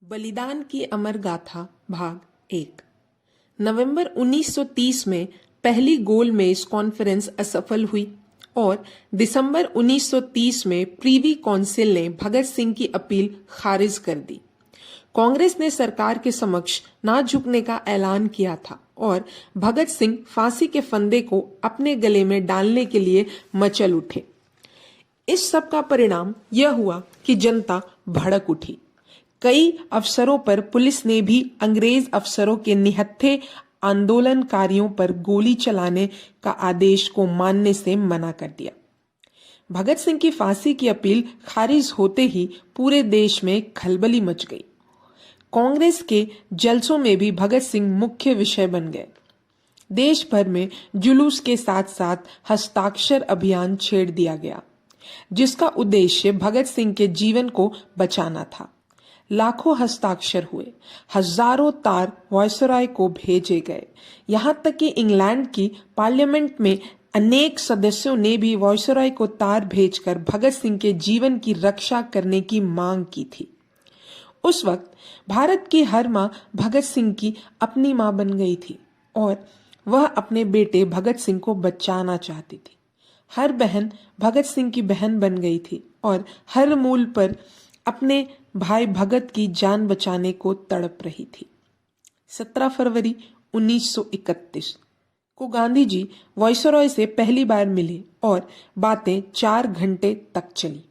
बलिदान की अमर गाथा भाग 1। नवंबर 1930 में पहली गोलमेज कॉन्फ्रेंस असफल हुई और दिसंबर 1930 में प्रीवी काउंसिल ने भगत सिंह की अपील खारिज कर दी। कांग्रेस ने सरकार के समक्ष ना झुकने का ऐलान किया था और भगत सिंह फांसी के फंदे को अपने गले में डालने के लिए मचल उठे। इस सब का परिणाम यह हुआ कि जनता भड़क उठी। कई अवसरों पर पुलिस ने भी अंग्रेज अफसरों के निहत्थे आंदोलनकारियों पर गोली चलाने का आदेश को मानने से मना कर दिया। भगत सिंह की फांसी की अपील खारिज होते ही पूरे देश में खलबली मच गई। कांग्रेस के जलसों में भी भगत सिंह मुख्य विषय बन गए। देश भर में जुलूस के साथ साथ हस्ताक्षर अभियान छेड़ दिया गया, जिसका उद्देश्य भगत सिंह के जीवन को बचाना था। लाखों हस्ताक्षर हुए, हजारों तार वायसराय को भेजे गए। यहां तक कि इंग्लैंड की पार्लियामेंट में अनेक सदस्यों ने भी वायसराय को तार भेजकर भगत सिंह के जीवन की रक्षा करने की मांग की थी। उस वक्त भारत की हर मां भगत सिंह की अपनी मां बन गई थी और वह अपने बेटे भगत सिंह को बचाना चाहती थी। हर बहन भगत सिंह की बहन बन गई थी और हर मूल पर अपने भाई भगत की जान बचाने को तड़प रही थी। 17 फरवरी 1931 को गांधी जी वायसराय से पहली बार मिले और बातें 4 घंटे तक चली।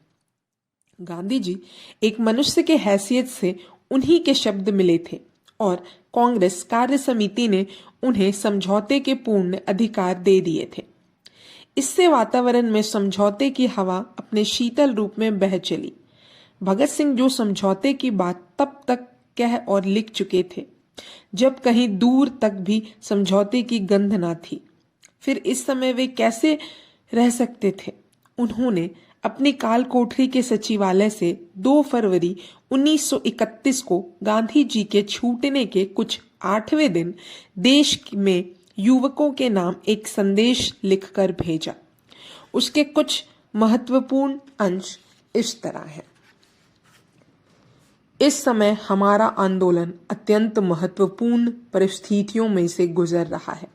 गांधी जी एक मनुष्य के हैसियत से उन्हीं के शब्द मिले थे और कांग्रेस कार्य समिति ने उन्हें समझौते के पूर्ण अधिकार दे दिए थे। इससे वातावरण में समझौते की हवा अपने शीतल रूप में बह चली। भगत सिंह जो समझौते की बात तब तक कह और लिख चुके थे, जब कहीं दूर तक भी समझौते की गंध ना थी, फिर इस समय वे कैसे रह सकते थे। उन्होंने अपनी काल कोठरी के सचिवालय से 2 फरवरी 1931 को गांधी जी के छूटने के कुछ 8वें दिन देश में युवकों के नाम एक संदेश लिखकर भेजा। उसके कुछ महत्वपूर्ण अंश इस तरह हैं। इस समय हमारा आंदोलन अत्यंत महत्वपूर्ण परिस्थितियों में से गुजर रहा है।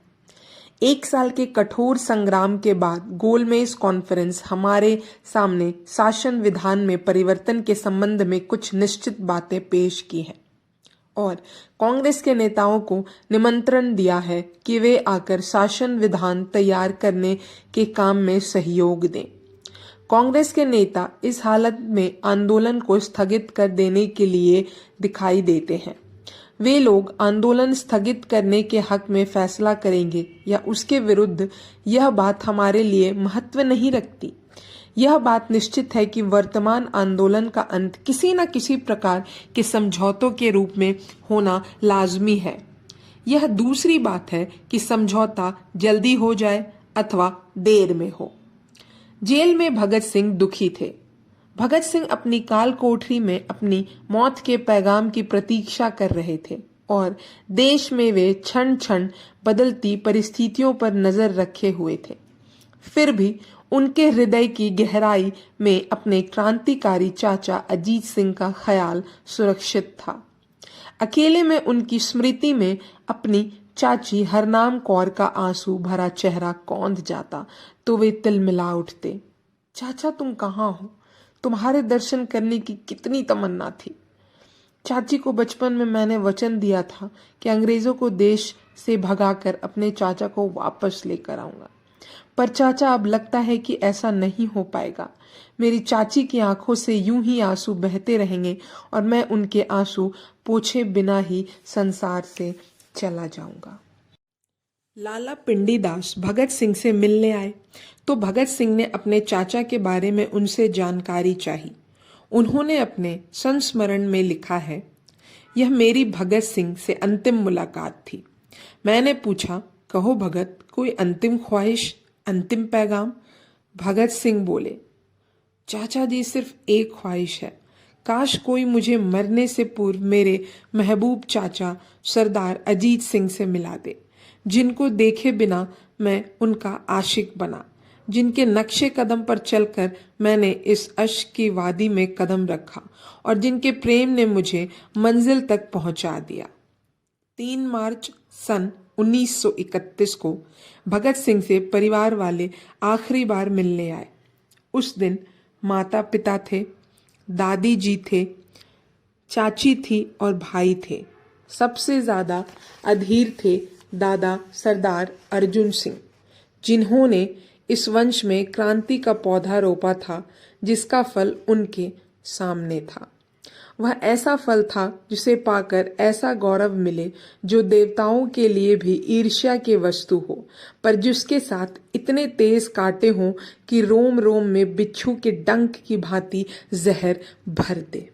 1 साल के कठोर संग्राम के बाद गोलमेज कॉन्फ्रेंस हमारे सामने शासन विधान में परिवर्तन के संबंध में कुछ निश्चित बातें पेश की हैं और कांग्रेस के नेताओं को निमंत्रण दिया है कि वे आकर शासन विधान तैयार करने के काम में सहयोग दें। कांग्रेस के नेता इस हालत में आंदोलन को स्थगित कर देने के लिए दिखाई देते हैं। वे लोग आंदोलन स्थगित करने के हक में फैसला करेंगे या उसके विरुद्ध, यह बात हमारे लिए महत्व नहीं रखती। यह बात निश्चित है कि वर्तमान आंदोलन का अंत किसी न किसी प्रकार के समझौतों के रूप में होना लाजमी है। यह दूसरी बात है कि समझौता जल्दी हो जाए अथवा देर में हो। जेल में भगत सिंह दुखी थे। भगत सिंह अपनी काल कोठरी में अपनी मौत के पैगाम की प्रतीक्षा कर रहे थे और देश में वे क्षण क्षण बदलती परिस्थितियों पर नजर रखे हुए थे। फिर भी उनके हृदय की गहराई में अपने क्रांतिकारी चाचा अजीत सिंह का ख्याल सुरक्षित था। अकेले में उनकी स्मृति में अपनी चाची हरनाम कौर का आंसू भरा चेहरा कौंध जाता तो वे तिलमिला उठते। चाचा, तुम कहाँ हो? तुम्हारे दर्शन करने की कितनी तमन्ना थी। चाची को बचपन में मैंने वचन दिया था कि अंग्रेजों को देश से भगाकर अपने चाचा को वापस लेकर आऊंगा, पर चाचा, अब लगता है कि ऐसा नहीं हो पाएगा। मेरी चाची की आंखों से यूं ही आंसू बहते रहेंगे और मैं उनके आंसू पोछे बिना ही संसार से चला जाऊंगा। लाला पिंडीदास भगत सिंह से मिलने आए तो भगत सिंह ने अपने चाचा के बारे में उनसे जानकारी चाही। उन्होंने अपने संस्मरण में लिखा है, यह मेरी भगत सिंह से अंतिम मुलाकात थी। मैंने पूछा, कहो भगत, कोई अंतिम ख्वाहिश, अंतिम पैगाम? भगत सिंह बोले, चाचा जी, सिर्फ एक ख्वाहिश है। काश कोई मुझे मरने से पूर्व मेरे महबूब चाचा सरदार अजीत सिंह से मिला दे, जिनको देखे बिना मैं उनका आशिक बना। जिनके नक्शे कदम पर चलकर मैंने इस अश्क की वादी में कदम रखा और जिनके प्रेम ने मुझे मंजिल तक पहुंचा दिया। 3 मार्च सन 1931 को भगत सिंह से परिवार वाले आखिरी बार मिलने आए। उस दिन माता पिता थे, दादी जी थे, चाची थी और भाई थे। सबसे ज़्यादा अधीर थे दादा सरदार अर्जुन सिंह, जिन्होंने इस वंश में क्रांति का पौधा रोपा था जिसका फल उनके सामने था। वह ऐसा फल था जिसे पाकर ऐसा गौरव मिले जो देवताओं के लिए भी ईर्ष्या की वस्तु हो, पर जिसके साथ इतने तेज कांटे हों कि रोम रोम में बिच्छू के डंक की भांति जहर भर दे।